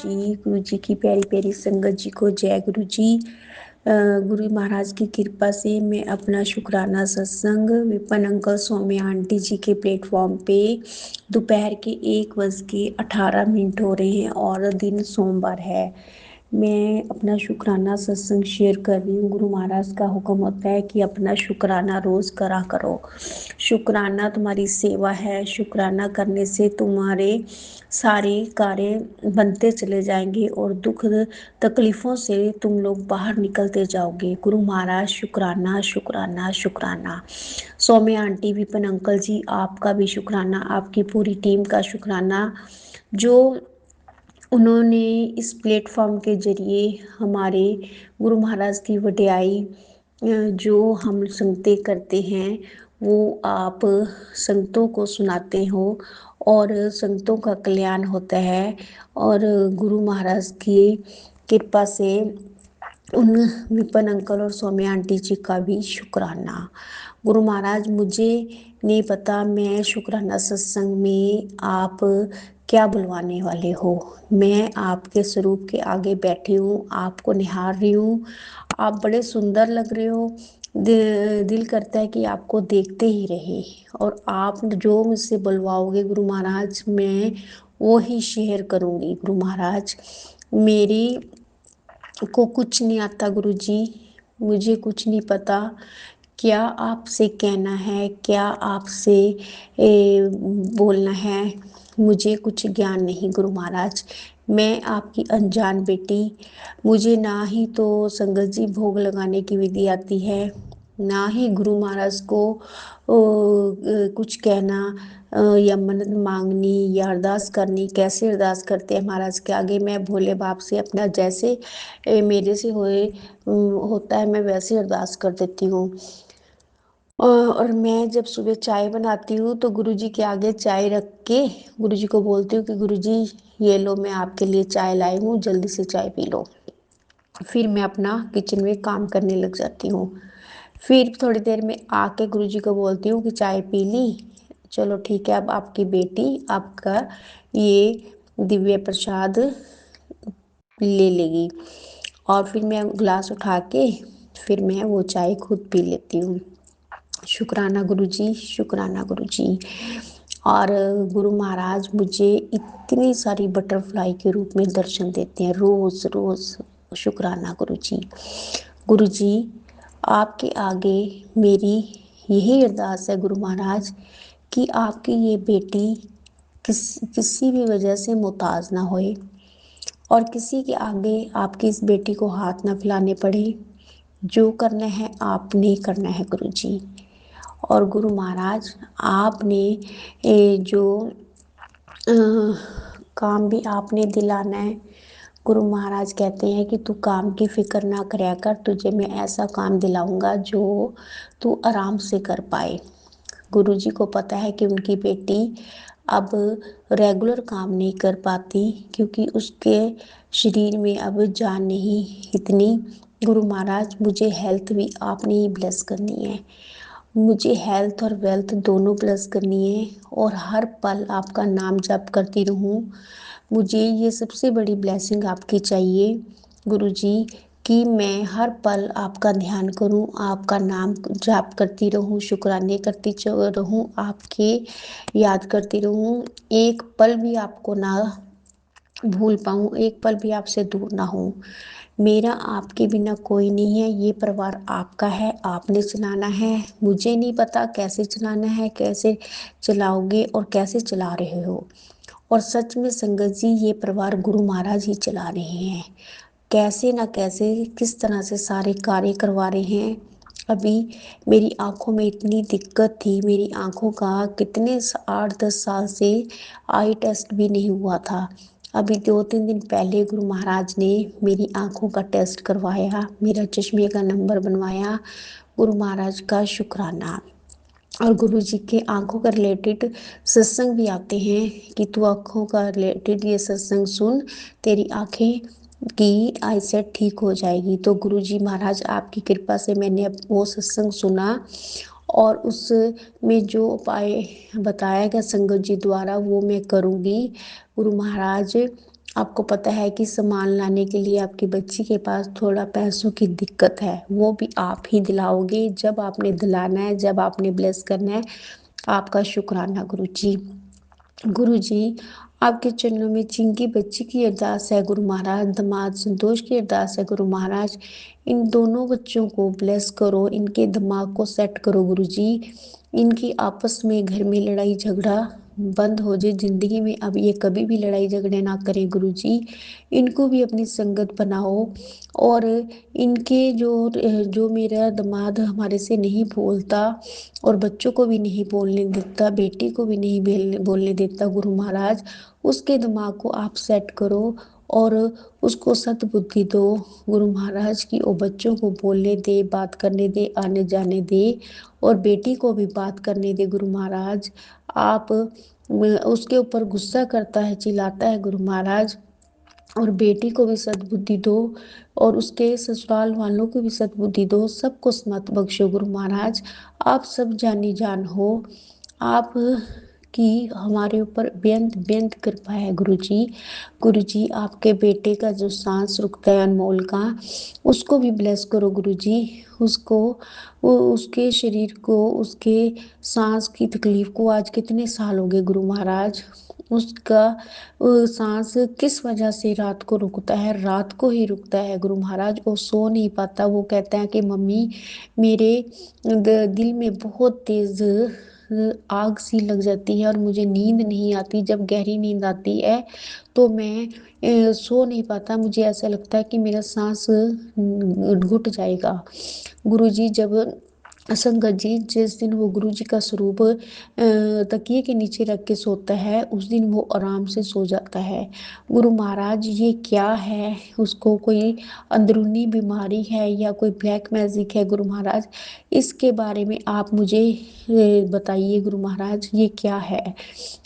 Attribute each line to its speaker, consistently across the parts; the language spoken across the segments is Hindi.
Speaker 1: गुरु जी की प्यारी प्यारी संगत जी को जय गुरु जी। गुरु महाराज की कृपा से मैं अपना शुक्राना सत्संग विपन अंकल सौम्या आंटी जी के प्लेटफॉर्म पे दोपहर के 1:18 हो रहे हैं और दिन सोमवार है। मैं अपना शुक्राना सत्संग शेयर कर रही हूँ। गुरु महाराज का हुक्म होता है कि अपना शुक्राना रोज करा करो। शुक्राना तुम्हारी सेवा है। शुक्राना करने से तुम्हारे सारे कार्य बनते चले जाएंगे और दुख तकलीफों से तुम लोग बाहर निकलते जाओगे। गुरु महाराज शुक्राना शुक्राना शुक्राना। सौम्या आंटी विपिन अंकल जी आपका भी शुक्राना, आपकी पूरी टीम का शुक्राना जो उन्होंने इस प्लेटफॉर्म के जरिए हमारे गुरु महाराज की वडियाई जो हम संगतें करते हैं वो आप संगतों को सुनाते हो और संगतों का कल्याण होता है। और गुरु महाराज की कृपा से उन विपन अंकल और सौम्या आंटी जी का भी शुक्राना। गुरु महाराज मुझे नहीं पता मैं शुक्राना सत्संग में आप क्या बुलवाने वाले हो। मैं आपके स्वरूप के आगे बैठी हूँ, आपको निहार रही हूँ। आप बड़े सुंदर लग रहे हो। दिल करता है कि आपको देखते ही रहे। और आप जो मुझसे बुलवाओगे गुरु महाराज मैं वो ही शेयर करूँगी। गुरु महाराज मेरी को कुछ नहीं आता गुरु जी, मुझे कुछ नहीं पता क्या आपसे कहना है, क्या आपसे बोलना है। मुझे कुछ ज्ञान नहीं गुरु महाराज। मैं आपकी अनजान बेटी। मुझे ना ही तो संगत जी भोग लगाने की विधि आती है, ना ही गुरु महाराज को कुछ कहना या मन्नत मांगनी या अरदास करनी। कैसे अरदास करते हैं महाराज के आगे। मैं भोले बाप से अपना जैसे मेरे से होता है मैं वैसे अरदास कर देती हूँ। और मैं जब सुबह चाय बनाती हूँ तो गुरुजी के आगे चाय रख के गुरुजी को बोलती हूँ कि गुरुजी ये लो मैं आपके लिए चाय लाई हूँ, जल्दी से चाय पी लो। फिर मैं अपना किचन में काम करने लग जाती हूँ। फिर थोड़ी देर में आके गुरुजी को बोलती हूँ कि चाय पी ली, चलो ठीक है अब आपकी बेटी आपका ये दिव्य प्रसाद ले लेगी। और फिर मैं ग्लास उठा के फिर मैं वो चाय खुद पी लेती हूँ। शुक्राना गुरुजी, शुक्राना गुरुजी। और गुरु महाराज मुझे इतनी सारी बटरफ्लाई के रूप में दर्शन देते हैं रोज रोज। शुक्राना गुरुजी। गुरुजी आपके आगे मेरी यही अरदास है गुरु महाराज कि आपकी ये बेटी किसी भी वजह से मुहताज ना होए और किसी के आगे आपकी इस बेटी को हाथ ना फैलाने पड़े। जो करना है आपने करना है गुरुजी। और गुरु महाराज आपने जो काम भी आपने दिलाना है। गुरु महाराज कहते हैं कि तू काम की फिक्र ना करया कर, तुझे मैं ऐसा काम दिलाऊंगा जो तू आराम से कर पाए। गुरुजी को पता है कि उनकी बेटी अब रेगुलर काम नहीं कर पाती क्योंकि उसके शरीर में अब जान नहीं इतनी। गुरु महाराज मुझे हेल्थ भी आपने ही ब्लेस करनी है। मुझे हेल्थ और वेल्थ दोनों प्लस करनी है और हर पल आपका नाम जप करती रहूं। मुझे ये सबसे बड़ी ब्लेसिंग आपकी चाहिए गुरुजी कि मैं हर पल आपका ध्यान करूं, आपका नाम जाप करती रहूं, शुक्राने करती रहूं, आपके याद करती रहूं। एक पल भी आपको ना भूल पाऊँ, एक पल भी आपसे दूर ना हूँ। मेरा आपके बिना कोई नहीं है, ये परिवार आपका है, आपने चलाना है। मुझे नहीं पता कैसे चलाना है, कैसे चलाओगे और कैसे चला रहे हो। और सच में संगत जी ये परिवार गुरु महाराज ही चला रहे हैं। कैसे ना कैसे किस तरह से सारे कार्य करवा रहे हैं। अभी मेरी आंखों में इतनी दिक्कत थी, मेरी आंखों का कितने 8-10 साल से आई टेस्ट भी नहीं हुआ था। अभी 2-3 दिन पहले गुरु महाराज ने मेरी आंखों का टेस्ट करवाया, मेरा चश्मे का नंबर बनवाया। गुरु महाराज का शुक्राना। और गुरु जी के आंखों का रिलेटेड सत्संग भी आते हैं कि तू आंखों का रिलेटेड ये सत्संग सुन, तेरी आंखें की आईसेट ठीक हो जाएगी। तो गुरु जी महाराज आपकी कृपा से मैंने अब वो सत्संग सुना और उसमें जो उपाय बताया गया संगत जी द्वारा वो मैं करूँगी। गुरु महाराज आपको पता है कि सामान लाने के लिए आपकी बच्ची के पास थोड़ा पैसों की दिक्कत है, वो भी आप ही दिलाओगे। जब आपने दिलाना है, जब आपने ब्लेस करना है, आपका शुक्राना गुरुजी। गुरुजी, आपके चरणों में चिंकी बच्ची की अरदास है गुरु महाराज, दामाद संतोष की अरदास है गुरु महाराज। इन दोनों बच्चों को ब्लेस करो, इनके दिमाग को सेट करो गुरुजी। इनकी आपस में घर में लड़ाई झगड़ा बंद हो जाए जिंदगी में, अब ये कभी भी लड़ाई झगड़े ना करें गुरुजी। इनको भी अपनी संगत बनाओ। और इनके जो मेरा दामाद हमारे से नहीं बोलता और बच्चों को भी नहीं बोलने देता, बेटी को भी नहीं बोलने देता गुरु महाराज, उसके दिमाग को आप सेट करो और उसको सद्बुद्धि दो गुरु महाराज की। वो बच्चों को बोलने दे, बात करने दे, आने जाने दे, और बेटी को भी बात करने दे गुरु महाराज। आप उसके ऊपर गुस्सा करता है, चिल्लाता है गुरु महाराज, और बेटी को भी सद्बुद्धि दो और उसके ससुराल वालों को भी सद्बुद्धि दो, सबको मत बख्शो गुरु महाराज। आप सब जानी जान हो, आप की हमारे ऊपर बेअंत बेअंत कृपा है गुरुजी। गुरुजी, आपके बेटे का जो सांस रुकता है अनमोल का, उसको भी ब्लेस करो गुरुजी। उसको वो उसके शरीर को, उसके सांस की तकलीफ को आज कितने साल हो गए गुरु महाराज। उसका सांस किस वजह से रात को रुकता है, रात को ही रुकता है गुरु महाराज। वो सो नहीं पाता, वो कहता है कि मम्मी मेरे दिल में बहुत तेज आग सी लग जाती है और मुझे नींद नहीं आती। जब गहरी नींद आती है तो मैं सो नहीं पाता, मुझे ऐसा लगता है कि मेरा सांस घुट जाएगा। गुरुजी, जब संगत जी जिस दिन वो गुरु जी का स्वरूप तकिए के नीचे रख के सोता है, उस दिन वो आराम से सो जाता है। गुरु महाराज, ये क्या है? उसको कोई अंदरूनी बीमारी है या कोई ब्लैक मैजिक है गुरु महाराज? इसके बारे में आप मुझे बताइए गुरु महाराज, ये क्या है?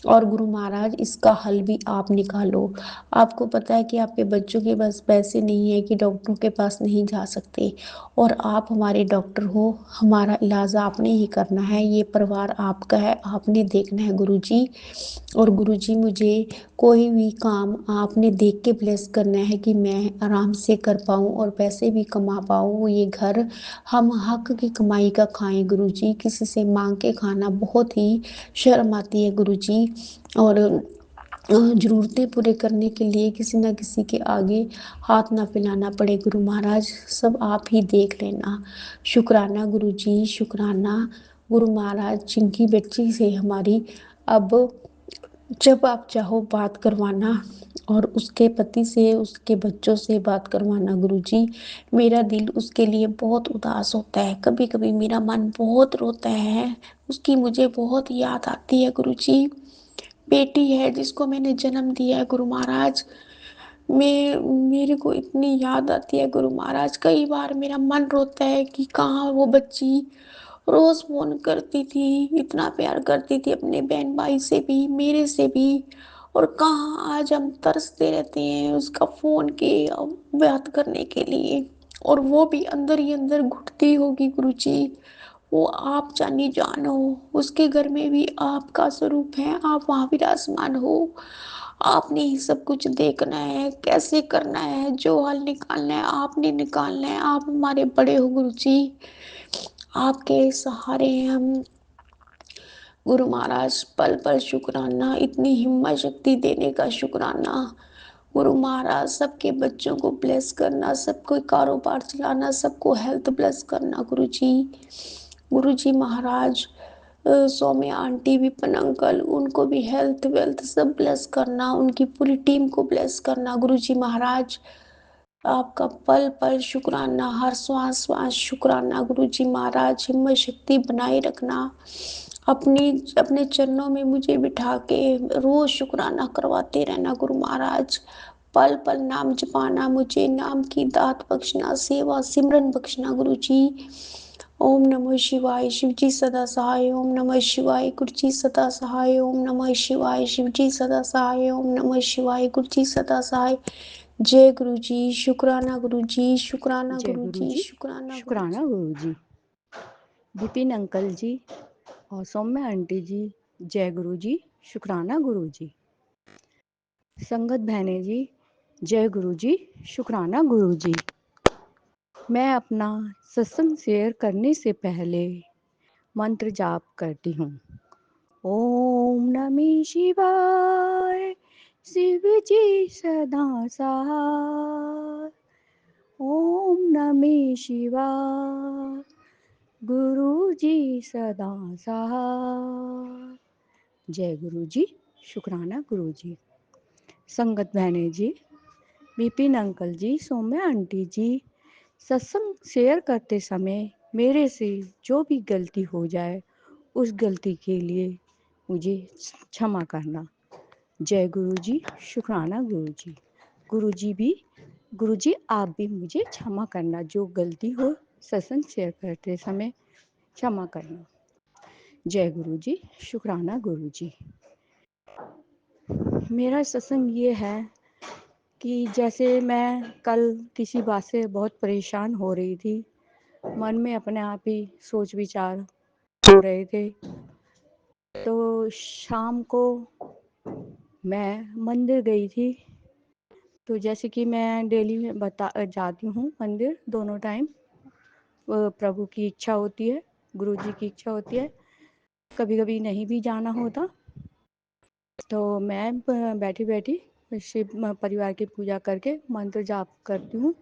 Speaker 1: और गुरु महाराज, इसका हल भी आप निकालो। आपको पता है कि आपके बच्चों के पास पैसे नहीं है, कि डॉक्टरों के पास नहीं जा सकते, और आप हमारे डॉक्टर हो, हमारा इलाज आपने ही करना है, ये परिवार आपका है, आपने देखना है गुरुजी। और गुरुजी, मुझे कोई भी काम आपने देख के ब्लेस करना है कि मैं आराम से कर पाऊँ और पैसे भी कमा पाऊँ। ये घर हम हक की कमाई का खाएं गुरुजी, किसी से मांग के खाना बहुत ही शर्म आती है गुरुजी। और जरूरतें पूरे करने के लिए किसी ना किसी के आगे हाथ ना फैलाना पड़े गुरु महाराज, सब आप ही देख लेना। शुक्राना गुरुजी, शुक्राना। गुरु महाराज, चिंकी बच्ची से हमारी अब जब आप चाहो बात करवाना, और उसके पति से, उसके बच्चों से बात करवाना गुरुजी। मेरा दिल उसके लिए बहुत उदास होता है, कभी कभी मेरा मन बहुत रोता है, उसकी मुझे बहुत याद आती है गुरुजी। बेटी है जिसको मैंने जन्म दिया है गुरु महाराज, मैं मेरे को इतनी याद आती है गुरु महाराज। कई बार मेरा मन रोता है कि कहाँ वो बच्ची रोज फोन करती थी, इतना प्यार करती थी अपने बहन भाई से भी, मेरे से भी, और कहाँ आज हम तरसते रहते हैं उसका फोन के बात करने के लिए, और वो भी अंदर ही अंदर घुटती होगी गुरुजी। वो आप जानी जान हो, उसके घर में भी आपका स्वरूप है, आप वहां विराजमान हो। आपने ही सब कुछ देखना है, कैसे करना है, जो हल निकालना है आपने निकालना है। आप हमारे बड़े हो गुरुजी, आपके सहारे हैं हम। गुरु महाराज, पल पल शुक्राना, इतनी हिम्मत शक्ति देने का शुक्राना। गुरु महाराज, सबके बच्चों को ब्लेस करना, सबको कारोबार चलाना, सबको हेल्थ ब्लेस करना गुरु जी। गुरु जी महाराज, सौम्य आंटी, विपिन अंकल, उनको भी हेल्थ वेल्थ सब ब्लेस करना, उनकी पूरी टीम को ब्लेस करना गुरु जी महाराज। आपका पल पल शुक्राना, हर श्वास श्वास शुक्राना गुरु जी महाराज। हिम्मत शक्ति बनाए रखना, अपनी अपने चरणों में मुझे बिठा के रोज शुक्राना करवाते रहना गुरु महाराज। पल पल नाम जपाना, मुझे नाम की दात बख्शना, सेवा सिमरन बख्शना गुरु जी। ओम नमः शिवाय, शिव जी सदा सहाय। ओम नमः शिवाय, गुरु जी सदा सहाय। ओम नमः शिवाय, शिव जी सदा सहाय। ओम नमः शिवाय, गुरु जी सदा सहाय। जय गुरु जी, शुक्राना गुरु जी, शुक्राना
Speaker 2: जय
Speaker 1: गुरु
Speaker 2: गुरु
Speaker 1: जी,
Speaker 2: जी,
Speaker 1: शुक्राना गुरु
Speaker 2: शुक्राना
Speaker 1: जी।
Speaker 2: गुरु जी। विपिन अंकल जी और सौम्या आंटी जी, जय गुरु जी, शुक्राना गुरु जी। संगत बहनें जी, जय गुरु जी, शुक्राना गुरु जी। मैं अपना सत्संग शेयर करने से पहले मंत्र जाप करती हूँ। ओम नमः शिवाय, शिव जी सदा सहाय। ओम नमः शिवाय, गुरु जी सदा सहाय। जय गुरु जी, शुक्राना गुरु जी। संगत बहनें जी, विपिन अंकल जी, सौम्या आंटी जी, सत्संग शेयर करते समय मेरे से जो भी गलती हो जाए उस गलती के लिए मुझे क्षमा करना। जय गुरु जी, शुक्राना गुरु जी। गुरु जी आप भी मुझे क्षमा करना, जो गलती हो सत्संग शेयर करते समय क्षमा करना। जय गुरु जी, शुक्राना गुरु जी। मेरा सत्संग ये है कि जैसे मैं कल किसी बात से बहुत परेशान हो रही थी, मन में अपने आप ही सोच विचार हो रहे थे, तो शाम को मैं मंदिर गई थी। तो जैसे कि मैं डेली जाती हूँ मंदिर दोनों टाइम, प्रभु की इच्छा होती है, गुरु जी की इच्छा होती है, कभी कभी नहीं भी जाना होता। तो मैं बैठी बैठी शिव परिवार की पूजा करके मंत्र जाप करती हूँ।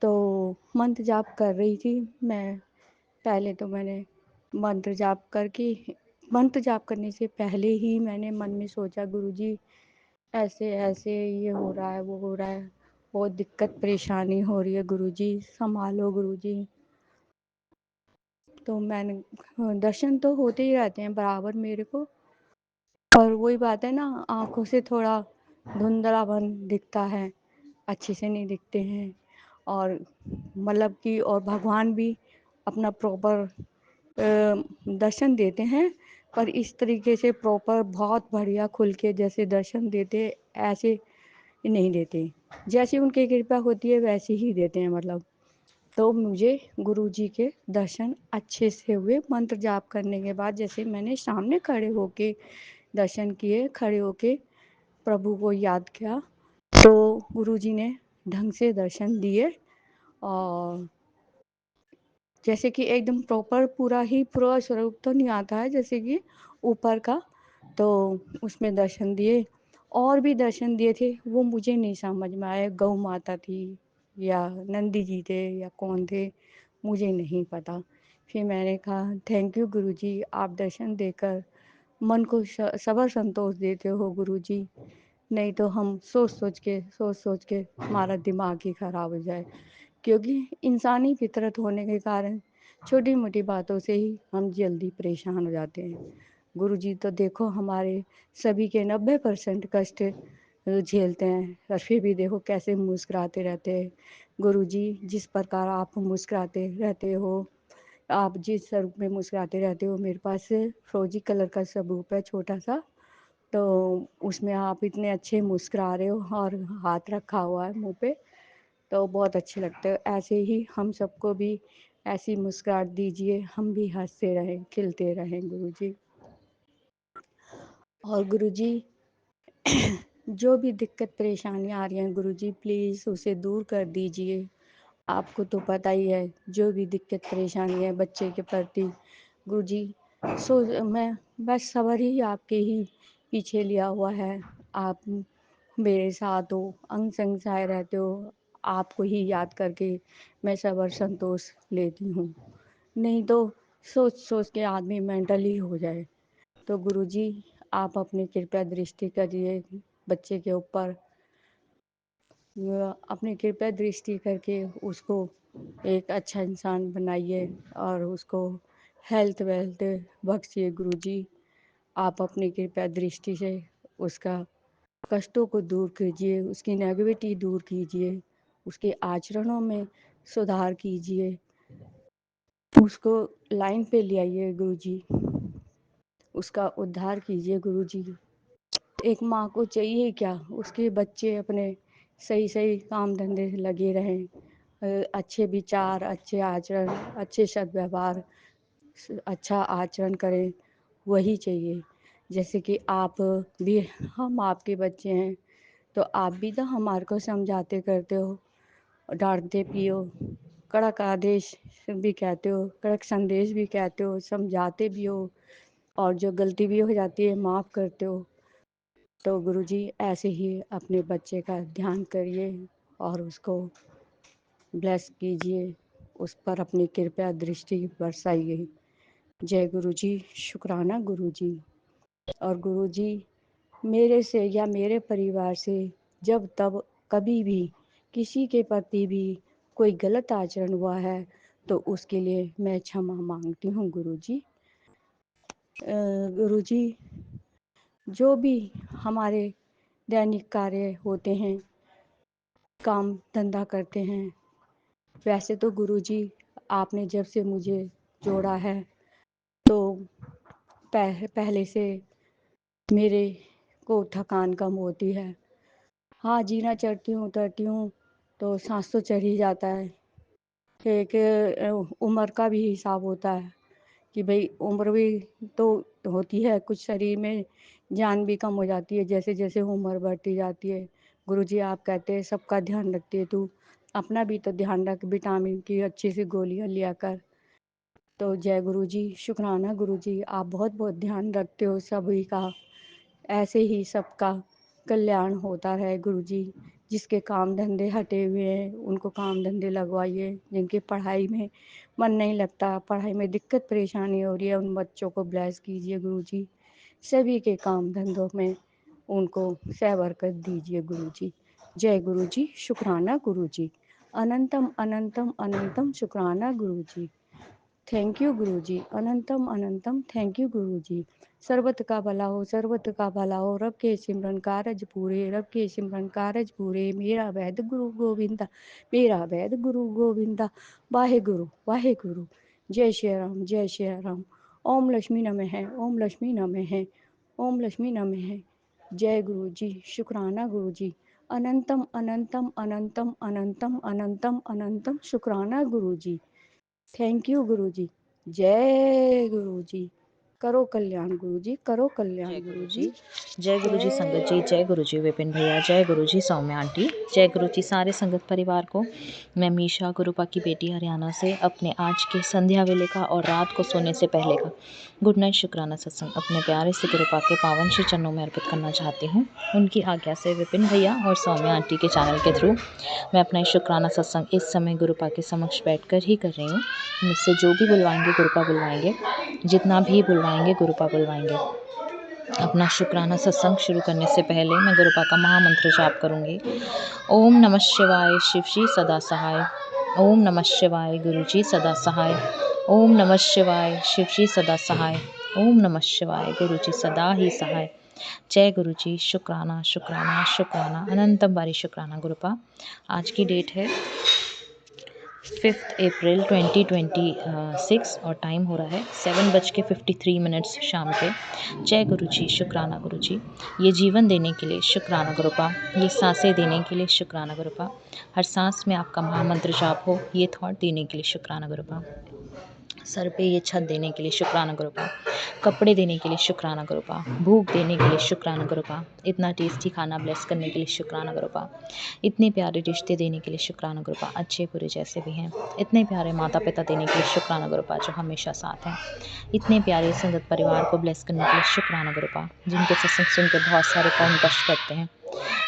Speaker 2: तो मंत्र जाप कर रही थी मैं। पहले तो मैंने मंत्र जाप करने से पहले ही मैंने मन में सोचा, गुरुजी ऐसे ऐसे ये हो रहा है, वो हो रहा है, बहुत दिक्कत परेशानी हो रही है, गुरुजी संभालो गुरुजी। तो मैंने दर्शन तो होते ही रहते हैं बराबर मेरे को, पर वही बात है ना, आँखों से थोड़ा धुंधलापन दिखता है, अच्छे से नहीं दिखते हैं। और मतलब कि और भगवान भी अपना प्रॉपर दर्शन देते हैं, पर इस तरीके से प्रॉपर बहुत बढ़िया खुल के जैसे दर्शन देते ऐसे नहीं देते। जैसे उनकी कृपा होती है वैसे ही देते हैं मतलब। तो मुझे गुरु जी के दर्शन अच्छे से हुए। मंत्र जाप करने के बाद जैसे मैंने सामने खड़े होके दर्शन किए, खड़े होके प्रभु को याद किया, तो गुरु जी ने ढंग से दर्शन दिए। और जैसे कि एकदम प्रॉपर पूरा स्वरूप तो नहीं आता है, जैसे कि ऊपर का, तो उसमें दर्शन दिए। और भी दर्शन दिए थे, वो मुझे नहीं समझ में आया, गौ माता थी या नंदी जी थे या कौन थे, मुझे नहीं पता। फिर मैंने कहा थैंक यू गुरुजी, आप दर्शन देकर मन को सबर संतोष देते हो गुरुजी। नहीं तो हम सोच सोच के हमारा दिमाग ही खराब हो जाए, क्योंकि इंसानी फितरत होने के कारण छोटी मोटी बातों से ही हम जल्दी परेशान हो जाते हैं। गुरुजी तो देखो हमारे सभी के 90% कष्ट झेलते हैं, और फिर भी देखो कैसे मुस्कुराते रहते हैं। गुरुजी जिस प्रकार आप मुस्कुराते रहते हो, आप जिस स्वरूप में मुस्कुराते रहते हो, मेरे पास फौजी कलर का स्वरूप है छोटा सा, तो उसमें आप इतने अच्छे मुस्कुरा रहे हो और हाथ रखा हुआ है मुंह पे, तो बहुत अच्छे लगते हो। ऐसे ही हम सबको भी ऐसी मुस्कुराहट दीजिए, हम भी हंसते रहें, खिलते रहें गुरुजी। और गुरुजी जो भी दिक्कत परेशानियाँ आ रही हैं गुरुजी, प्लीज़ उसे दूर कर दीजिए। आपको तो पता ही है जो भी दिक्कत परेशानी है बच्चे के प्रति गुरुजी, मैं बस सबर ही आपके ही पीछे लिया हुआ है। आप मेरे साथ हो, अंग संग सहाय रहते हो, आपको ही याद करके मैं सबर संतोष लेती हूँ। नहीं तो सोच सोच के आदमी मेंटली हो जाए। तो गुरुजी आप अपनी कृपया दृष्टि करिए बच्चे के ऊपर, अपनी कृपया दृष्टि करके उसको एक अच्छा इंसान बनाइए और उसको हेल्थ वेल्थ बख्शिए गुरुजी। आप अपनी कृपया दृष्टि से उसका कष्टों को दूर कीजिए, उसकी नेगेटिविटी दूर कीजिए, उसके आचरणों में सुधार कीजिए, उसको लाइन पे ले आइए गुरुजी, उसका उद्धार कीजिए गुरुजी। एक माँ को चाहिए क्या, उसके बच्चे अपने सही सही काम धंधे से लगे रहें, अच्छे विचार, अच्छे आचरण, अच्छे सद्व्यवहार, अच्छा आचरण करें, वही चाहिए। जैसे कि आप भी, हम आपके बच्चे हैं, तो आप भी तो हमारे को समझाते करते हो, डाँटते भी हो, कड़क आदेश भी कहते हो, कड़क संदेश भी कहते हो, समझाते भी हो, और जो गलती भी हो जाती है माफ़ करते हो। तो गुरुजी ऐसे ही अपने बच्चे का ध्यान करिए और उसको ब्लेस कीजिए, उस पर अपनी कृपया दृष्टि बरसाइए। जय गुरुजी, शुक्राना गुरुजी। और गुरुजी, मेरे से या मेरे परिवार से जब तब कभी भी किसी के प्रति भी कोई गलत आचरण हुआ है तो उसके लिए मैं क्षमा मांगती हूँ गुरुजी। गुरुजी, जो भी हमारे दैनिक कार्य होते हैं, काम धंधा करते हैं, वैसे तो गुरुजी आपने जब से मुझे जोड़ा है तो पहले से मेरे को थकान कम होती है। हाँ, जीना चढ़ती हूँ उतरती हूँ तो सांस तो चढ़ ही जाता है। एक उम्र का भी हिसाब होता है कि भाई उम्र भी तो होती है, कुछ शरीर में जान भी कम हो जाती है जैसे जैसे उम्र बढ़ती जाती है। गुरुजी आप कहते हैं सबका ध्यान रखती है तू, अपना भी तो ध्यान रख, विटामिन की अच्छी सी गोलियां लिया कर। तो जय गुरुजी, शुक्राना गुरुजी, आप बहुत बहुत ध्यान रखते हो सभी का। ऐसे ही सबका कल्याण होता रहे गुरुजी। जिसके काम धंधे हटे हुए हैं उनको काम धंधे लगवाइए, जिनकी पढ़ाई में मन नहीं लगता, पढ़ाई में दिक्कत परेशानी हो रही है, उन बच्चों को ब्लेस कीजिए गुरुजी। सभी के काम धंधों में उनको सहबरकत दीजिए गुरुजी। जय गुरुजी, शुक्राना गुरुजी। अनंतम अनंतम अनंतम शुक्राना गुरुजी। थैंक यू गुरुजी, अनंतम अनंतम थैंक यू गुरुजी। सर्बत का भला हो, सर्बत का भला हो, रब के सिमरन कारज पूरे, रब के सिमरन कारज पूरे। मेरा वैद गुरु गोविंदा, मेरा वैद गुरु गोविंदा। वाहे गुरु वाहे गुरु। जय श्री राम, जय श्री राम। ओम लक्ष्मी नमः, ओम लक्ष्मी नमः, ओम लक्ष्मी नमः। जय गुरु जी, शुक्राना गुरु जी। अनंतम अनंतम अनंतम अनंतम अनंतम अनंतम शुक्राना गुरु जी। थैंक यू गुरु जी। जय गुरु जी। करो कल्याण गुरु जी, करो कल्याण
Speaker 3: जय
Speaker 2: गुरु
Speaker 3: गुरु
Speaker 2: जी।
Speaker 3: जी। जय गुरु जी संगत जी, जय गुरु जी विपिन भैया, जय गुरु जी सौम्या आंटी, जय गुरु जी सारे संगत परिवार को। मैं मीशा गुरुपा की बेटी हरियाणा से अपने आज के संध्या वेले का और रात को सोने से पहले का गुड नाइट शुक्राना सत्संग अपने प्यारे से गुरुपा के पावन श्री चरणों में अर्पित करना चाहती हूँ। उनकी आज्ञा से विपिन भैया और सौम्या आंटी के चैनल के थ्रू मैं अपना ये शुक्राना सत्संग इस समय गुरुपा के समक्ष बैठ कर ही कर रही हूँ। मुझसे जो भी बुलवाएंगे गुरुपा बुलवाएंगे, जितना भी बुलवाएंगे गुरुपा बुलवाएंगे। अपना शुक्राना सत्संग शुरू करने से पहले मैं गुरुपा का महामंत्र जाप करूंगी। ओम नमः शिवाय, शिव जी सदा सहाय। ओम नमः शिवाय, गुरु जी सदा सहाय। ओम नमः शिवाय, शिव जी सदा सहाय। ओम नमः शिवाय, गुरु जी सदा ही सहाय। जय गुरु जी, शुक्राना शुक्राना शुक्राना, अनंतम बारी शुक्राना गुरुपा। आज की डेट है 5 अप्रैल 2026 और टाइम हो रहा है 7:53 शाम के। जय गुरु जी, शुक्राना गुरु जी। ये जीवन देने के लिए शुक्राना गुरुपा, ये सांसें देने के लिए शुक्राना गुरुपा, हर सांस में आपका महामंत्र जाप हो ये थॉट देने के लिए शुक्राना गुरुपा, सर पे ये छत देने के लिए शुक्राना गुरुपा, कपड़े देने के लिए शुक्राना गुरुपा, भूख देने के लिए शुक्राना गुरुपा, इतना टेस्टी खाना ब्लेस करने के लिए शुक्राना गुरुपा, इतने प्यारे रिश्ते देने के लिए शुक्राना गुरुपा, अच्छे बुरे जैसे भी हैं, इतने प्यारे माता पिता देने के लिए शुक्राना गुरुपा जो हमेशा साथ हैं, इतने प्यारे संगत परिवार को ब्लेस करने के लिए शुक्राना गुरुपा, जिनके सत्संग सुन के बहुत सारे कर्म कष्ट करते हैं,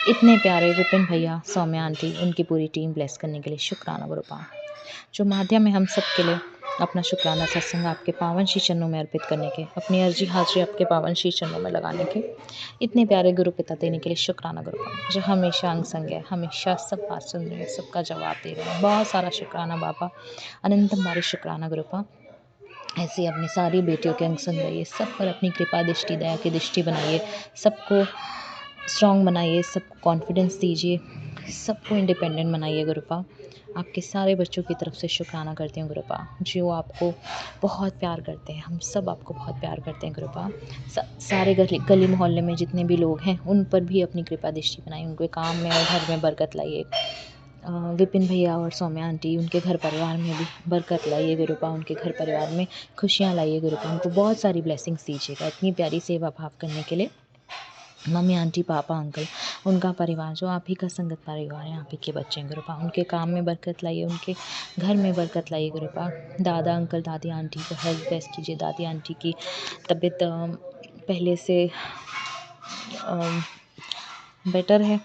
Speaker 3: इतने प्यारे विपिन भैया, सौम्या आंटी, उनकी पूरी टीम ब्लेस करने के लिए शुक्राना गुरुपा, जो माध्यम है हम सब के लिए अपना शुक्राना सत्संग आपके पावन श्री चरणों में अर्पित करने के, अपनी अर्जी हाजिरी आपके पावन श्री चरणों में लगाने के, इतने प्यारे गुरु पिता देने के लिए शुक्राना गुरुपा, जो हमेशा अंग संग है, हमेशा सब बात सुन रहे हैं, सबका जवाब दे रहे हैं। बहुत सारा शुक्राना बाबा, अनंतम बारी शुक्राना गुरुपा। ऐसे अपनी सारी बेटियों के अंग संग रहिए, सब पर अपनी कृपा दृष्टि दया की दृष्टि बनाइए, सबको स्ट्रॉन्ग बनाइए, सबको कॉन्फिडेंस दीजिए, सबको इंडिपेंडेंट बनाइए गुरुपा। आपके सारे बच्चों की तरफ से शुक्राना करती हूँ गुरुपा, जो आपको बहुत प्यार करते हैं, हम सब आपको बहुत प्यार करते हैं गुरुपा। सारे गली मोहल्ले में जितने भी लोग हैं उन पर भी अपनी कृपा दृष्टि बनाइए, उनके काम में और घर में बरकत लाइए, विपिन भैया और सौम्या आंटी उनके घर परिवार में भी बरकत लाइए गुरुपा, उनके घर परिवार में खुशियाँ लाइए गुरुपा, उनको बहुत सारी ब्लेसिंग्स दीजिएगा इतनी प्यारी सेवा भाव करने के लिए। मम्मी आंटी पापा अंकल उनका परिवार जो आप ही का संगत परिवार है, आप ही के बच्चे हैं गुरुपा, उनके काम में बरकत लाइए, उनके घर में बरकत लाइए गुरुपा। दादा अंकल दादी आंटी को हेल्थ बेस्ट कीजिए, दादी आंटी की तबीयत पहले से बेटर है,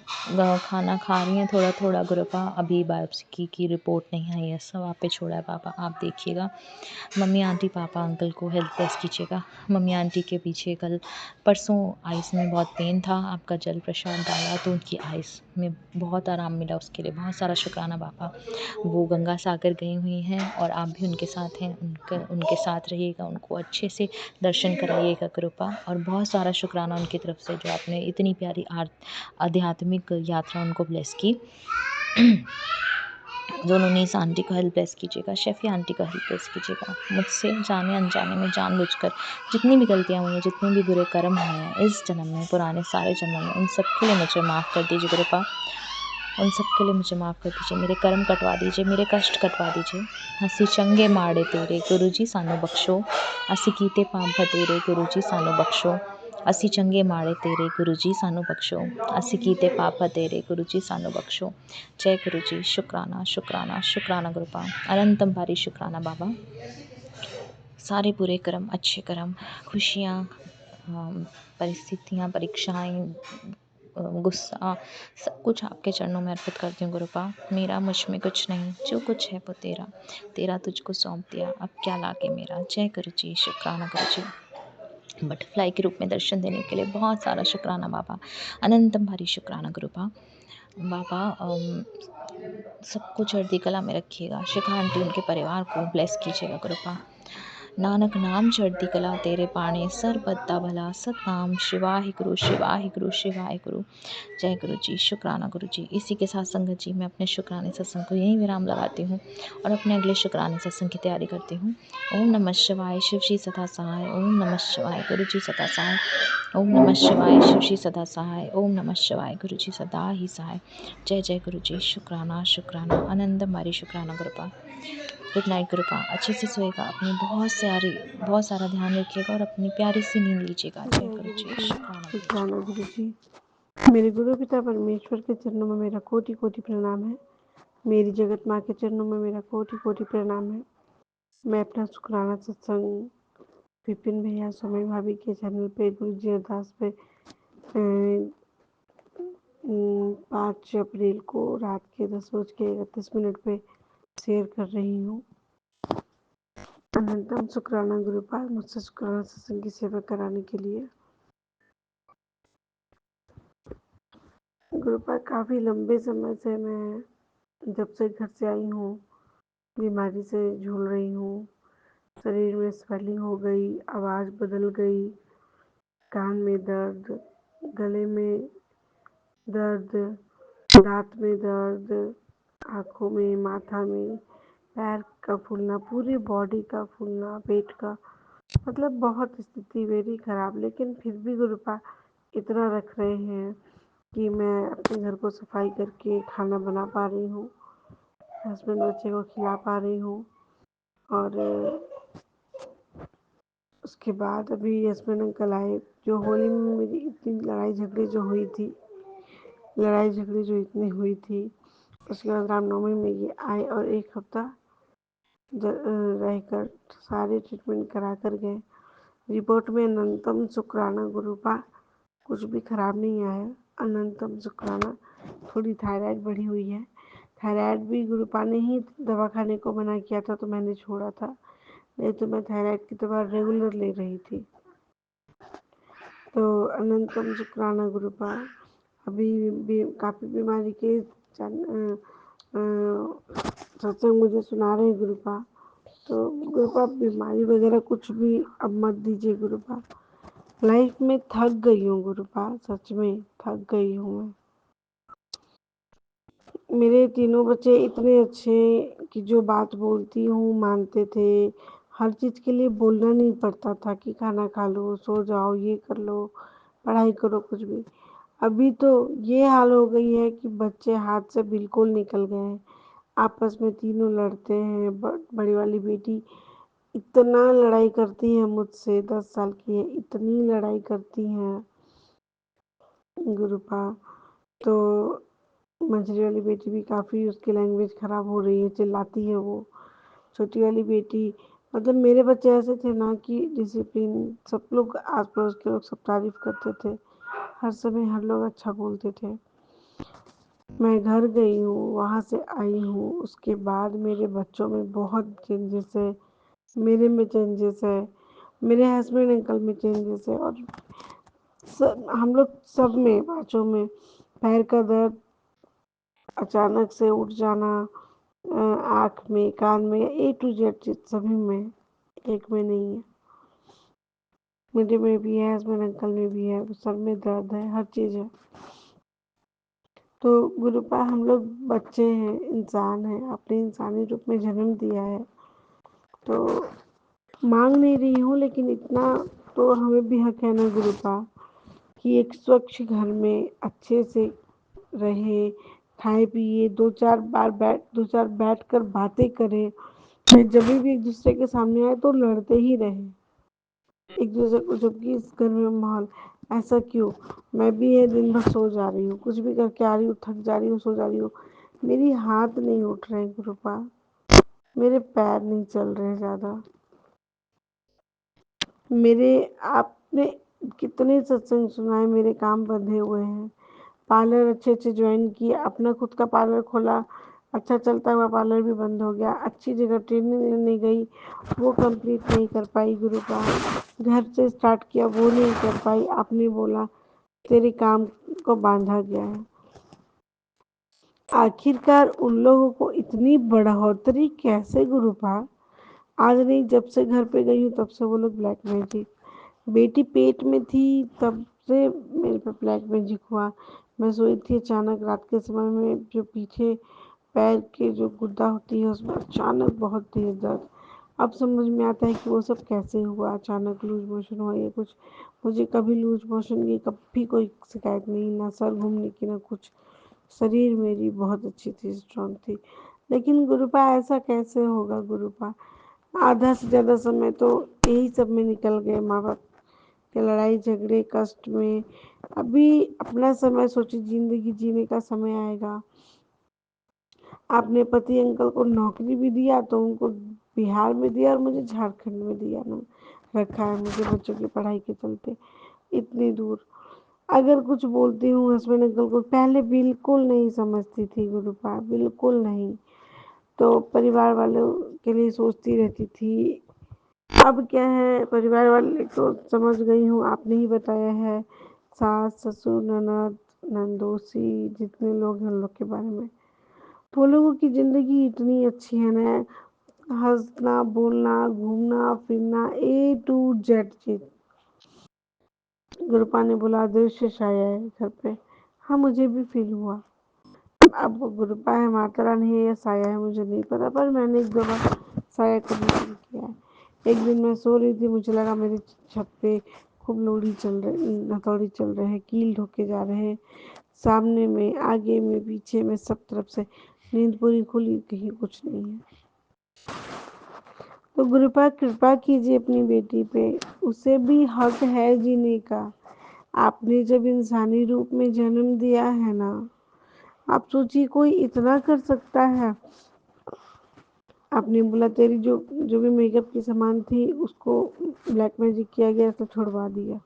Speaker 3: खाना खा रही हैं थोड़ा थोड़ा गुरुपा, अभी बायोप्सी की रिपोर्ट नहीं आई है, सब आप पे छोड़ा है पापा, आप देखिएगा। मम्मी आंटी पापा अंकल को हेल्थ बेस्ट कीजिएगा। मम्मी आंटी के पीछे कल परसों आइस में बहुत पेन था, आपका जल प्रसाद डाला तो उनकी आइस में बहुत आराम मिला, उसके लिए बहुत सारा शुक्राना पापा। वो गंगा सागर गई हुई हैं और आप भी उनके साथ हैं, उनके साथ रहिएगा, उनको अच्छे से दर्शन कराइएगा कृपा, और बहुत सारा शुक्राना उनकी तरफ से जो आपने इतनी प्यारी आध्यात्मिक यात्रा उनको ब्लेस की। दोनों इस आंटी को हेल्प ब्लेस कीजिएगा, शेफ़ी आंटी को हेल्प ब्लेस कीजिएगा। मुझसे जाने अनजाने में जानबूझकर जितनी भी गलतियाँ हुई हैं, जितने भी बुरे कर्म हुए हैं इस जन्म में, पुराने सारे जन्मों में, उन सब के लिए मुझे माफ़ कर दीजिए गुरुपा, उन सब के लिए मुझे माफ़ कर दीजिए, मेरे कर्म कटवा दीजिए, मेरे कष्ट कटवा दीजिए। हसी चंगे माड़े तेरे गुरुजी सानू बख्शो, असी कीते पाप तेरे गुरुजी सानू बख्शो, असी चंगे माड़े तेरे गुरुजी सानू बख्शो, असी कीते पाप तेरे गुरुजी सानू बख्शो। जय गुरुजी, शुक्राना शुक्राना शुक्राना गुरुपा, अनंतम भारी शुक्राना बाबा। सारे बुरे कर्म, अच्छे कर्म, खुशियाँ, परिस्थितियाँ, परीक्षाएं, गुस्सा, सब कुछ आपके चरणों में अर्पित करती हूँ गुरुपा। मेरा मुझ में कुछ नहीं, जो कुछ है वो तेरा, तेरा तुझको सौंप दिया, अब क्या लागे मेरा। जय गुरुजी, शुक्राना गुरुजी। बटरफ्लाई के रूप में दर्शन देने के लिए बहुत सारा शुक्राना बाबा, अनंतम भारी शुक्राना गुरुपा। बाबा सबको चढ़ती कला में रखिएगा, शिखा आंटी उनके परिवार को ब्लेस कीजिएगा गुरुपा। नानक नाम चढ़ती कला तेरे पाणे, सर बद्दा भला सतनाम, शिवाहि गुरु शिवाहि गुरु शिवाहि गुरु। जय गुरु जी, शुक्राना गुरु जी। इसी के साथ संगत जी मैं अपने शुक्राने सत्संग को यहीं विराम लगाती हूँ और अपने अगले शुक्राने सत्संग की तैयारी करती हूँ। ओम नमः शिवाय, शिव जी सदा सहाय। ओम नमः शिवाय, गुरु जी सदा सहाय। ओम नमः शिवाय, शिव जी सदा सहाय। ओम नमः शिवाय, गुरु जी सदा ही सहाय। जय जय गुरु जी, शुक्राना शुक्राना, आनंद हमारी शुक्राना गुरुपा। गुड नाइट गुरुपा, अच्छे से सोएगा, अपनी बहुत सारा ध्यान रखिएगा और अपनी प्यारी सी नींद लीजिएगा। जय गुरु जी, शुक्राना
Speaker 4: गुरु जी। मेरे गुरु पिता परमेश्वर के चरणों में मेरा कोटि कोटि प्रणाम है। मेरी जगत माँ के चरणों में मेरा कोटि कोटि प्रणाम है। मैं अपना शुक्राना सत्संग विपिन भैया सोमी भाभी के चैनल पे गुरु जी अरदास पे 5 अप्रैल को रात के 10:31 पे शेयर कर रही हूँ। अनंतम शुक्राना गुरुपाल मुझसे शुक्राना सत्संग की सेवा कराने के लिए। गुरुपाल काफ़ी लंबे समय से मैं जब से घर से आई हूँ बीमारी से झूल रही हूँ। शरीर में स्वेलिंग हो गई, आवाज़ बदल गई, कान में दर्द, गले में दर्द, दांत में दर्द, आँखों में, माथा में, पैर का फूलना, पूरी बॉडी का फूलना, पेट का, मतलब बहुत स्थिति मेरी खराब। लेकिन फिर भी गुरुपा इतना रख रहे हैं कि मैं अपने घर को सफाई करके खाना बना पा रही हूँ, हस्बैंड बच्चे को खिला पा रही हूँ। और उसके बाद अभी हस्बैंड अंकल आए, जो होली में मेरी इतनी लड़ाई झगड़ी जो हुई थी, उसके बाद रामनवमी में ये आए और 1 हफ्ता रहकर सारे ट्रीटमेंट करा कर गए। रिपोर्ट में अनंतम शुक्राना गुरुपा, कुछ भी खराब नहीं आया। अनंतम शुक्राना। थोड़ी थायराइड बढ़ी हुई है, थायराइड भी गुरुपा ने ही दवा खाने को मना किया था तो मैंने छोड़ा था, नहीं तो मैं थायराइड की दवा रेगुलर ले रही थी। तो अनंतम शुक्राना गुरुपा। अभी काफ़ी बीमारी के सत्संग मुझे सुना रहे गुरुपा, तो गुरुपा बीमारी वगैरह कुछ भी अब मत दीजिए गुरुपा। लाइफ में थक गई हूँ गुरुपा, सच में थक गई हूँ मैं। मेरे तीनों बच्चे इतने अच्छे कि जो बात बोलती हूँ मानते थे, हर चीज़ के लिए बोलना नहीं पड़ता था कि खाना खा लो, सो जाओ, ये कर लो, पढ़ाई करो, कुछ भी। अभी तो ये हाल हो गई है कि बच्चे हाथ से बिल्कुल निकल गए हैं। आपस में तीनों लड़ते हैं। बड़ी वाली बेटी इतना लड़ाई करती है मुझसे, 10 साल की है, इतनी लड़ाई करती हैं गुरुपा। तो मंझली वाली बेटी भी काफ़ी, उसकी लैंग्वेज ख़राब हो रही है, चिल्लाती है वो। छोटी वाली बेटी, मतलब मेरे बच्चे ऐसे थे ना कि डिसिप्लिन, सब लोग आस पड़ोस के लोग सब तारीफ करते थे, हर समय हर लोग अच्छा बोलते थे। मैं घर गई हूँ, वहाँ से आई हूँ, उसके बाद मेरे बच्चों में बहुत चेंजेस है, मेरे में चेंजेस है, मेरे हस्बैंड अंकल में चेंजेस है, और हम लोग सब में, बच्चों में पैर का दर्द, अचानक से उठ जाना, आँख में, कान में, ए टू जेड चीज़ सभी में, एक में नहीं है। मेरे में भी है, हस्बैंड अंकल में भी है, सब में दर्द है, हर चीज़ है। तो गुरुपा हम लोग बच्चे हैं, इंसान हैं, अपने इंसानी रूप में जन्म दिया है। तो मांग नहीं रही हूँ, लेकिन इतना तो हमें भी हक है ना गुरुपा, कि एक स्वच्छ घर में अच्छे से रहे, खाए पिए, दो चार बैठ कर बातें करें। जब भी एक दूसरे के सामने आए तो लड़ते ही रहे एक दूसरे को, जबकि इस घर में माहौल ऐसा क्यों? मैं भी ये दिन भर सो जा रही हूँ, कुछ भी करके आ रही हूँ, थक जा रही हूँ, सो जा रही हूँ, मेरी हाथ नहीं उठ रहे गुरुपा, मेरे पैर नहीं चल रहे ज़्यादा। मेरे आपने कितने सत्संग सुनाए, मेरे काम बंधे हुए हैं। पार्लर अच्छे अच्छे ज्वाइन किए, अपना खुद का पार्लर खोला, अच्छा चलता हुआ पार्लर भी बंद हो गया। अच्छी जगह ट्रेनिंग लेने गई, वो कंप्लीट नहीं कर पाई गुरुपा। घर से स्टार्ट किया, वो नहीं कर पाई। आपने बोला तेरे काम को बांधा गया है। आखिरकार उन लोगों को इतनी बढ़ोतरी कैसे गुरुपा? आज नहीं, जब से घर पे गई हूँ तब से वो लोग ब्लैक मैजिक। बेटी पेट में थी तब से मेरे पे ब्लैक मैजिक हुआ। मैं सोई थी, अचानक रात के समय में जो पीछे पैर के जो गुद्दा होती है उसमें अचानक बहुत तेज दर्द। अब समझ में आता है कि वो सब कैसे हुआ, अचानक लूज मोशन हुआ, ये कुछ। मुझे कभी लूज मोशन की कभी कोई शिकायत नहीं, ना सर घूमने की, ना कुछ। शरीर मेरी बहुत अच्छी थी, स्ट्रांग थी। लेकिन गुरुपा ऐसा कैसे होगा गुरुपा? आधा से ज़्यादा समय तो यही सब में निकल गए, माँ बाप के लड़ाई झगड़े कष्ट में। अभी अपना समय सोचिए, जिंदगी जीने का समय आएगा। आपने पति अंकल को नौकरी भी दिया तो उनको बिहार में दिया और मुझे झारखंड में दिया ना रखा है, मुझे बच्चों की पढ़ाई के चलते इतनी दूर। अगर कुछ बोलती हूँ हस्बैंड अंकल को, पहले बिल्कुल नहीं समझती थी गुरुपा, बिल्कुल नहीं। तो परिवार वालों के लिए सोचती रहती थी। अब क्या है, परिवार वाले तो समझ गई हूँ, आपने ही बताया है, सास ससुर ननद नंदोसी जितने लोग हैं उन लोग के बारे में। वो लोगों की ज़िंदगी इतनी अच्छी है ना, हंसना बोलना घूमना फिरना, ए टू जेड चीज। गुरुपा ने बोला अदृश्य छाया है घर पे। हाँ, मुझे भी फील हुआ। अब वो गुरुपा है, माता रानी है या साया है मुझे नहीं पता, पर मैंने एक दो बार साया करना शुरू किया है। एक दिन मैं सो रही थी, मुझे लगा मेरी छत पे खूब लोड़ी चल रही, हथौड़ी चल रहे हैं, कील ठोके जा रहे हैं, सामने में, आगे में, पीछे में, सब तरफ से। नींद पूरी खुली, कहीं कुछ नहीं है। तो गुरुपा कृपा कीजिए अपनी बेटी पे, उसे भी हक है जीने का। आपने जब इंसानी रूप में जन्म दिया है ना, आप सोचिए कोई इतना कर सकता है। आपने बोला तेरी जो जो भी मेकअप की सामान थी उसको ब्लैक मैजिक किया गया तो छुड़वा दिया।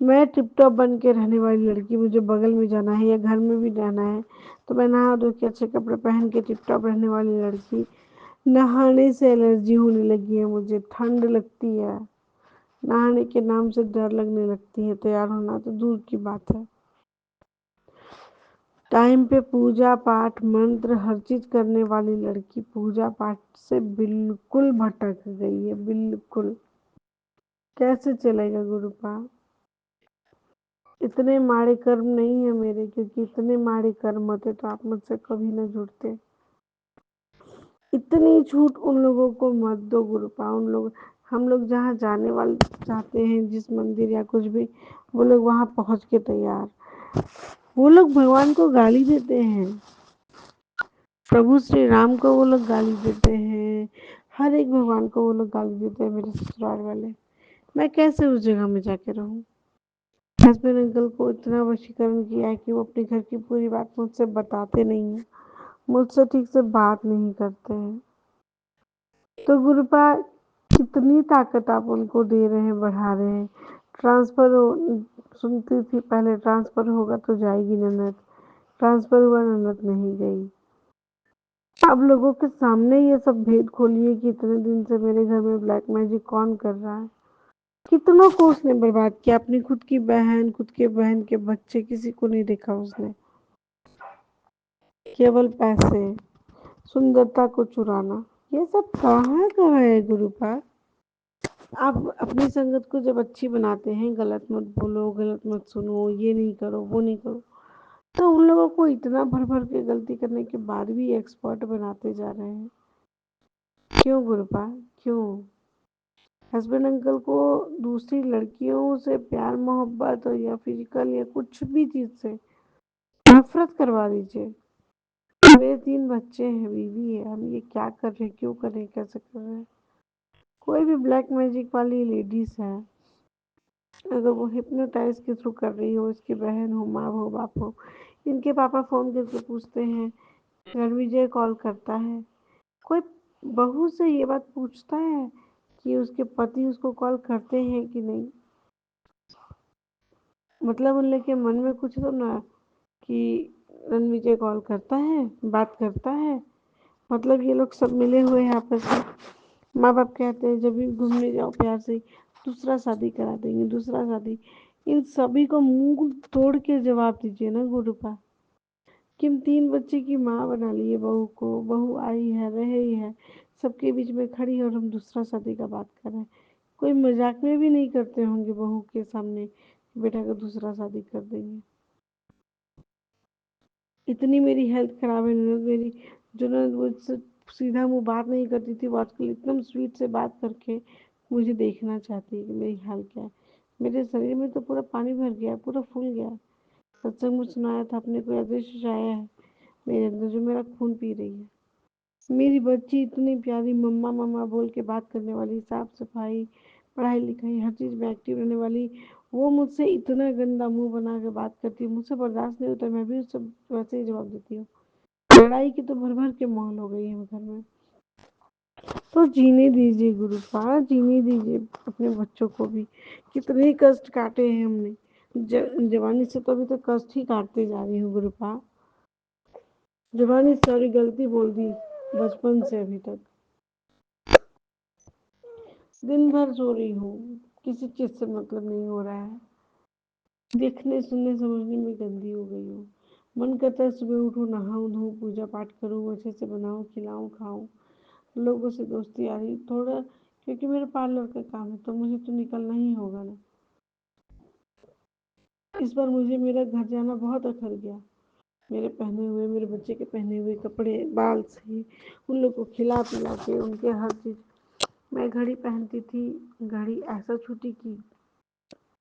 Speaker 4: मैं टिप टॉप बन के रहने वाली लड़की, मुझे बगल में जाना है या घर में भी रहना है तो मैं नहा धो के अच्छे कपड़े पहन के टिप टॉप रहने वाली लड़की, नहाने से एलर्जी होने लगी है, मुझे ठंड लगती है, नहाने के नाम से डर लगने लगती है, तैयार होना तो दूर की बात है। टाइम पे पूजा पाठ मंत्र हर चीज करने वाली लड़की पूजा पाठ से बिल्कुल भटक गई है, बिल्कुल। कैसे चलेगा गुरुपा? इतने माड़े कर्म नहीं है मेरे, क्योंकि इतने माड़े कर्म होते तो आप मुझसे कभी न जुड़ते। इतनी छूट उन लोगों को मत दो गुरुपा, उन लोग हम लोग जहाँ जाने वाले चाहते हैं, जिस मंदिर या कुछ भी, वो लोग वहाँ पहुँच के तैयार। वो लोग भगवान को गाली देते हैं, प्रभु श्री राम को वो लोग गाली देते हैं, हर एक भगवान को वो लोग गाली देते हैं मेरे ससुराल वाले। मैं कैसे उस जगह में जाके रहूं? हस्बैंड अंकल को इतना वशीकरण किया है कि वो अपने घर की पूरी बात मुझसे बताते नहीं हैं, मुझसे ठीक से बात नहीं करते हैं। तो गुरुपा, कितनी ताकत आप उनको दे रहे हैं, बढ़ा रहे हैं। ट्रांसफर सुनती थी पहले, ट्रांसफर होगा तो जाएगी ननद, ट्रांसफर हुआ ननद नहीं गई। अब लोगों के सामने ये सब भेद खोलिए कि इतने दिन से मेरे घर में ब्लैक मैजिक कौन कर रहा है। कितनों को उसने बर्बाद किया, अपनी खुद की बहन, खुद के बहन के बच्चे, किसी को नहीं देखा उसने। केवल पैसे, सुंदरता को चुराना, ये सब कहाँ कहाँ है गुरुपा? आप अपनी संगत को जब अच्छी बनाते हैं, गलत मत बोलो, गलत मत सुनो, ये नहीं करो, वो नहीं करो, तो उन लोगों को इतना भर भर के गलती करने के बाद भी एक्सपर्ट बनाते जा रहे हैं। क्यों गुरुपा, क्यों? हस्बैंड अंकल को दूसरी लड़कियों से प्यार मोहब्बत या फिजिकल या कुछ भी चीज से नफरत करवा दीजिए। मेरे 3 बच्चे हैं, बीवी है, हम ये क्या कर रहे हैं, क्यों कर रहे हैं, कैसे कर रहे हैं? कोई भी ब्लैक मैजिक वाली लेडीज है, अगर वो हिप्नोटाइज के थ्रू कर रही हो, इसकी बहन हो, माँ हो, बाप हो, इनके पापा फोन करके पूछते हैं, रणविजय कॉल करता है, कोई बहू से ये बात पूछता है कि उसके पति उसको कॉल करते हैं कि नहीं? मतलब उन लोग के मन में कुछ तो ना कि रणविजय कॉल करता है, बात करता है, मतलब ये लोग सब मिले हुए हैं आपस में। माँ बाप कहते हैं जब भी घूमने जाओ प्यार से, दूसरा शादी करा देंगे, दूसरा शादी। इन सभी को मुंह तोड़ के जवाब दीजिए ना गुरुपा कि हम 3 बच्चे की माँ बना लिए बहू को, बहू आई है, रह ही है, सबके बीच में खड़ी है और हम दूसरा शादी का बात कर रहे हैं। कोई मजाक में भी नहीं करते होंगे बहू के सामने बेटा का दूसरा शादी कर देंगे। इतनी मेरी हेल्थ खराब है, ननद मेरी, जो ननद मुझसे सीधा मुंह बात नहीं करती थी, वो आजकल एकदम स्वीट से बात करके मुझे देखना चाहती है कि मेरी हाल क्या है। मेरे शरीर में तो पूरा पानी भर गया, पूरा फूल गया। सत्संग में सुनाया था, अपने कोई अदृश्य आया है मेरे अंदर जो मेरा खून पी रही है। मेरी बच्ची इतनी प्यारी, मम्मा मम्मा बोल के बात करने वाली, साफ सफाई, पढ़ाई लिखाई, हर चीज में एक्टिव रहने वाली, वो मुझसे इतना गंदा मुंह बना के बात करती है, मुझसे बर्दाश्त नहीं होता, मैं भी उससे वैसे ही जवाब देती हूँ। लड़ाई की तो भर भर के माहौल हो गई है घर में। तो जीने दीजिए गुरुपा, जीने दीजिए अपने बच्चों को भी। कितने कष्ट काटे हैं हमने, जवानी से तो अभी तक कष्ट ही काटते जा रही हूँ गुरुपा। जवानी सारी गलती बोल दी, बचपन से अभी तक दिन भर सो रही हूँ, किसी चीज से मतलब नहीं हो रहा है, देखने सुनने समझने में गंदी हो गई हूँ। मन करता है सुबह उठूँ, नहाऊं धोऊं, पूजा पाठ करूँ, अच्छे से बनाऊं, खिलाऊं, खाऊं, लोगों से दोस्ती आ रही थोड़ा, क्योंकि मेरे पार्लर का काम है तो मुझे तो निकलना ही होगा ना। इस बार मुझे मेरा घर जाना बहुत अखर गया। मेरे पहने हुए, मेरे बच्चे के पहने हुए कपड़े, बाल सही, उन लोग को खिला पिला के, उनके हर चीज। मैं घड़ी पहनती थी, घड़ी ऐसा छूटी कि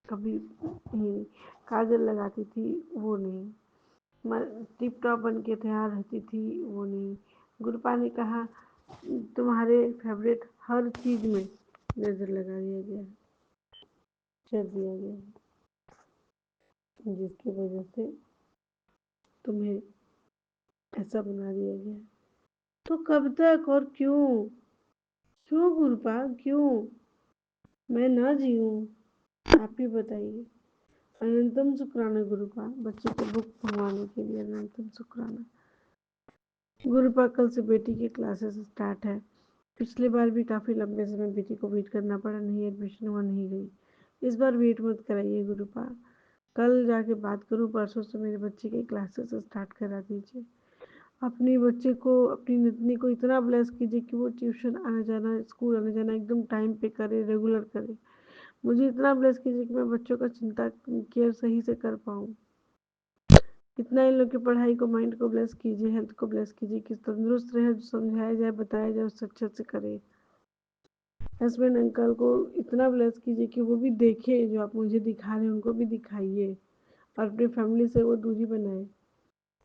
Speaker 4: कभी नहीं, काजल लगाती थी वो नहीं, टिप टॉप बन के तैयार रहती थी वो नहीं। गुरुपा ने कहा तुम्हारे फेवरेट हर चीज में नजर लगा दिया गया, कर दिया गया, जिसकी वजह से तुम्हें ऐसा बना दिया गया। तो कब तक और क्यों, क्यों गुरुपा, क्यों मैं ना जीऊं? आप ही बताइए। अनंतम शुक्राना गुरुपा, बच्चे को भूख भगवाने के लिए अनंतम शुक्राना। गुरुपा कल से बेटी की क्लासेस स्टार्ट है। पिछली बार भी काफ़ी लंबे समय बेटी को वेट करना पड़ा, नहीं एडमिशन हुआ, नहीं गई। इस बार वेट मत कराइए गुरुपा, कल जाके बात करूँ, परसों से मेरे बच्चे की क्लासेस स्टार्ट करा दीजिए। अपने बच्चे को, अपनी नतनी को इतना ब्लेस कीजिए कि वो ट्यूशन आना जाना, स्कूल आना जाना एकदम टाइम पे करे, रेगुलर करे। मुझे इतना ब्लेस कीजिए कि मैं बच्चों का चिंता केयर सही से कर पाऊँ। इतना इन लोग की पढ़ाई को, माइंड को ब्लेस कीजिए, हेल्थ को ब्लेस कीजिए कि तंदुरुस्त रहे, जो समझाया जाए बताया जाए उससे अच्छे से करे। हस्बैंड अंकल को इतना ब्लेस कीजिए कि वो भी देखे जो आप मुझे दिखा रहे हैं, उनको भी दिखाइए और अपनी फैमिली से वो दूरी बनाए।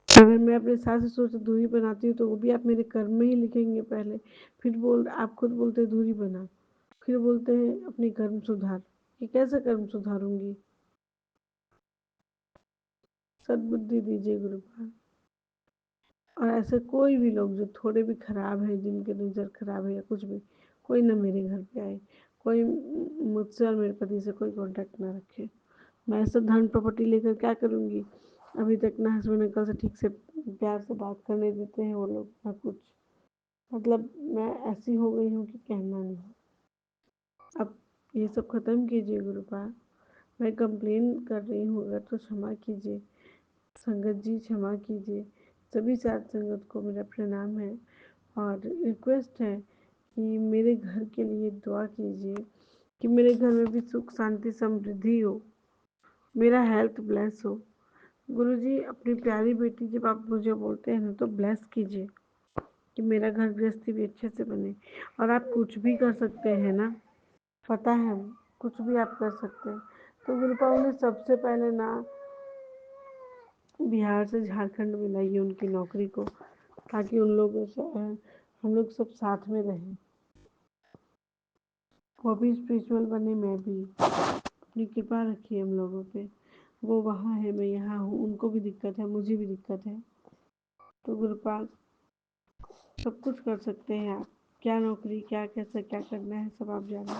Speaker 4: अगर मैं अपने सास ससुर से दूरी बनाती हूँ तो वो भी आप मेरे कर्म में ही लिखेंगे पहले, फिर आप खुद बोलते हैं दूरी बना, फिर बोलते हैं अपनी कर्म सुधार। ये कैसे कर्म सुधारूंगी? सद्बुद्धि दीजिए गुरुपाल। और ऐसे कोई भी लोग जो थोड़े भी खराब है, जिनके नज़र खराब है या कुछ भी, कोई ना मेरे घर पे आए, कोई मुझसे और मेरे पति से कोई कांटेक्ट ना रखे। मैं ऐसा धन प्रॉपर्टी लेकर क्या करूँगी? अभी तक ना हस्बैंड अंकल से ठीक से प्यार से बात करने देते हैं वो लोग, ना कुछ। मतलब मैं ऐसी हो गई हूँ कि कहना नहीं। अब ये सब ख़त्म कीजिए गुरुपाल। मैं कंप्लेन कर रही हूँ अगर तो क्षमा कीजिए। संगत जी क्षमा कीजिए। सभी साथ संगत को मेरा प्रणाम है और रिक्वेस्ट है कि मेरे घर के लिए दुआ कीजिए कि मेरे घर में भी सुख शांति समृद्धि हो, मेरा हेल्थ ब्लेस हो। गुरुजी अपनी प्यारी बेटी जब आप मुझे बोलते हैं ना तो ब्लेस कीजिए कि मेरा घर गृहस्थी भी अच्छे से बने। और आप कुछ भी कर सकते हैं ना, पता है कुछ भी आप कर सकते हैं। तो गुरुपाल ने सबसे पहले ना बिहार से झारखंड में लाई उनकी नौकरी को, ताकि उन लोगों से हम लोग सब साथ में रहें। वो भी स्पिरिचुअल बने, मैं भी। अपनी कृपा रखिए हम लोगों पे। वो वहाँ है, मैं यहाँ हूँ, उनको भी दिक्कत है, मुझे भी दिक्कत है। तो गुरुपाल सब कुछ कर सकते हैं आप। क्या नौकरी, क्या कैसे, क्या करना है सब आप जाने।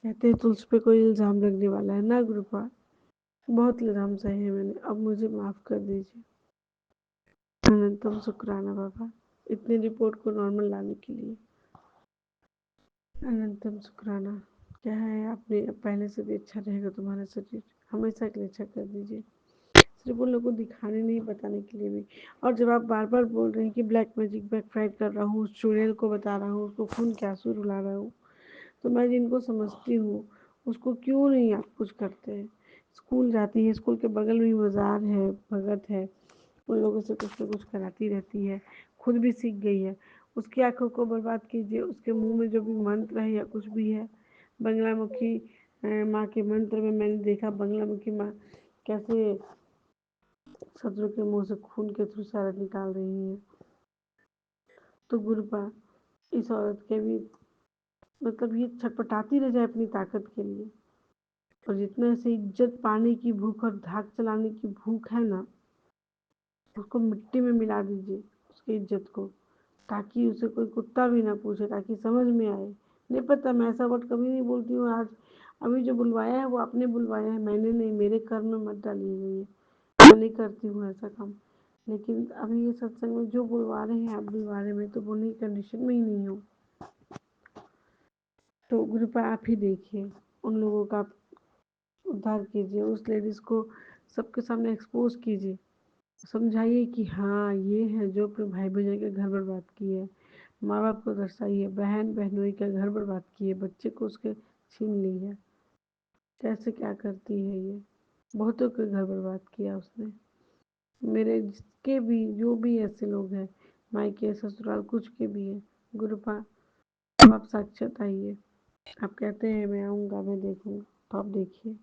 Speaker 4: कहते हैं तुलसी पे कोई इल्ज़ाम लगने वाला है ना गुरुपाल? बहुत इल्ज़ाम सहे हैं मैंने, अब मुझे माफ़ कर दीजिए। अनंतम शुक्राना बाबा, इतनी रिपोर्ट को नॉर्मल लाने के लिए अनंतम शुक्राना। क्या है, आपने पहले से भी अच्छा रहेगा तुम्हारा शरीर, हमेशा के लिए अच्छा कर दीजिए। सिर्फ उन लोगों को दिखाने नहीं, बताने के लिए भी। और जब आप बार बार बोल रहे हैं कि ब्लैक मैजिक बैकफायर कर रहा हूँ, उस चुड़ैल को बता रहा हूँ, उसको खून के आंसू रुला रहा हूँ, तो मैं जिनको समझती हूँ उसको क्यों नहीं आप कुछ करते हैं? स्कूल जाती है, स्कूल के बगल में ही बाजार है, भगत है, उन लोगों से कुछ ना कुछ कराती रहती है, खुद भी सीख गई है। उसकी आंखों को बर्बाद कीजिए, उसके मुंह में जो भी मंत्र है या कुछ भी है। बंगलामुखी माँ के मंत्र में मैंने देखा बंगलामुखी माँ कैसे शत्रु के मुंह से खून के थ्रू सारा निकाल रही है। तो गुरुपा इस औरत के भी मतलब ये छटपटाती रह जाए अपनी ताकत के लिए। और जितना से इज्जत पाने की भूख और धाक चलाने की भूख है ना, उसको मिट्टी में मिला दीजिए उसकी इज्जत को, ताकि उसे कोई कुत्ता भी ना पूछे, ताकि समझ में आए। नहीं पता, मैं ऐसा वर्ड कभी नहीं बोलती हूँ। आज अभी जो बुलवाया है वो आपने बुलवाया है, मैंने नहीं। मेरे कर्म में मत डालिए ये, मैं नहीं करती हूँ ऐसा काम। लेकिन अभी ये सत्संग में जो बुलवा रहे हैं आप बुलवा रहे हैं, मैं तो बोलने की कंडीशन में ही नहीं हूँ। तो ग्रुप आप ही देखिए, उन लोगों का उद्धार कीजिए, उस लेडीज को सबके सामने एक्सपोज कीजिए, समझाइए कि हाँ ये है जो अपने भाई बहन के घर बर्बाद किए है, माँ बाप को दर्शाइए, बहन बहनोई का घर बर्बाद किए, बच्चे को उसके छीन ली है, कैसे क्या करती है ये, बहुतों के घर बर्बाद किया उसने। मेरे जिसके भी जो भी ऐसे लोग हैं, मायके ससुराल कुछ के भी हैं, गुरुपा अब आप साक्षात आइए। आप कहते हैं मैं आऊँगा, मैं देखूँगा, तो आप देखिए।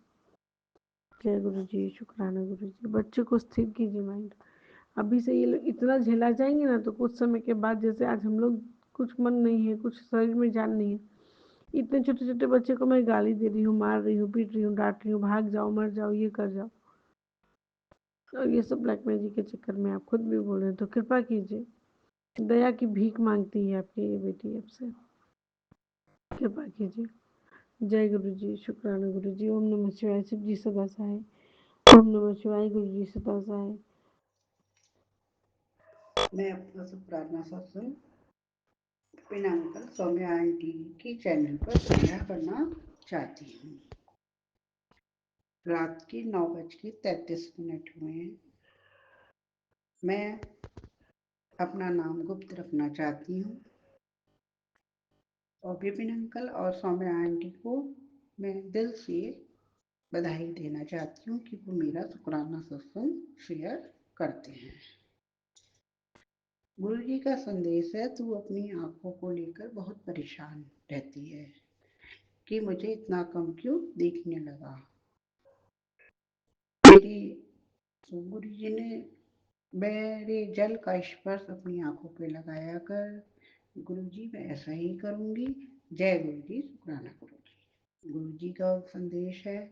Speaker 4: जय गुरु जी, शुक्राना गुरु जी। बच्चे को स्थिर कीजिए माइंड। अभी से ये लोग इतना झेला जाएंगे ना तो कुछ समय के बाद, जैसे आज हम लोग कुछ मन नहीं है, कुछ शरीर में जान नहीं है, इतने छोटे छोटे बच्चे को मैं गाली दे रही हूँ, मार रही हूँ, पीट रही हूँ, डांट रही हूँ, भाग जाओ, मर जाओ, ये कर जाओ। और ये सब ब्लैक मैजिक के चक्कर में आप खुद भी बोल रहे हैं। तो कृपा कीजिए, दया की भीख मांगती है आपकी ये बेटी आपसे, कृपा कीजिए। जय गुरु जी, शुक्राना गुरु जी। ओम नमः शिवाय। शिव जी सदा सहाय। ओम नमः शिवाय। गुरु जी सदा सहाय।
Speaker 5: मैं अपना सब प्रार्थना सत्संग पिना अंकल सौम्या आंटी की चैनल पर साझा करना चाहती हूँ। रात के 9:33 हुए हैं। मैं अपना नाम गुप्त रखना चाहती हूँ और विपिन अंकल और सौम्या आंटी को मैं दिल से बधाई देना चाहती हूँ कि वो मेरा शुक्राना सत्संग शेयर करते हैं। गुरु जी का संदेश है, तू अपनी आंखों को लेकर बहुत परेशान रहती है, कि मुझे इतना कम क्यों देखने लगा। मेरी गुरु जी ने मेरे जल का स्पर्श अपनी आंखों पे लगाया कर। गुरु जी मैं ऐसा ही करूंगी। जय गुरु जी, शुक्राना गुरु जी। गुरु जी का संदेश है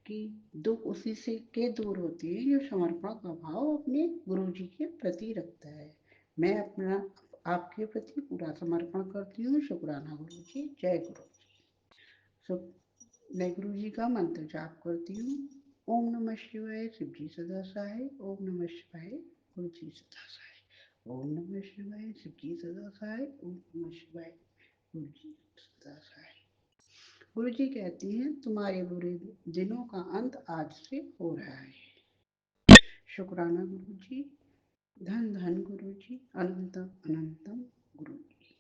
Speaker 5: कि दुख उसी से के दूर होते हैं जो समर्पण का भाव अपने गुरु जी के प्रति रखता है। मैं अपना आपके प्रति पूरा समर्पण करती हूँ। शुक्राना गुरु जी, जय गुरु जी। मैं गुरु जी का मंत्र जाप करती हूँ। ओम नमः शिवाय, शिव जी सदा सहाय। ओम नमः शिवाय, गुरु जी सदा सहाय। ओम नमः शिवाय, शिव जी सदा सहाय। ओम नमः शिवाय, गुरु जी सदा सहाय। गुरु जी कहती हैं तुम्हारे बुरे दिनों का अंत आज से हो रहा है। शुक्राना गुरु जी, धन धन गुरु जी, अनंतम अनंतम गुरु जी।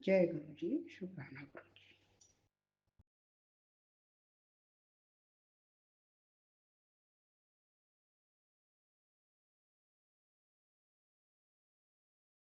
Speaker 5: जय गुरु जी, शुक्राना गुरु जी।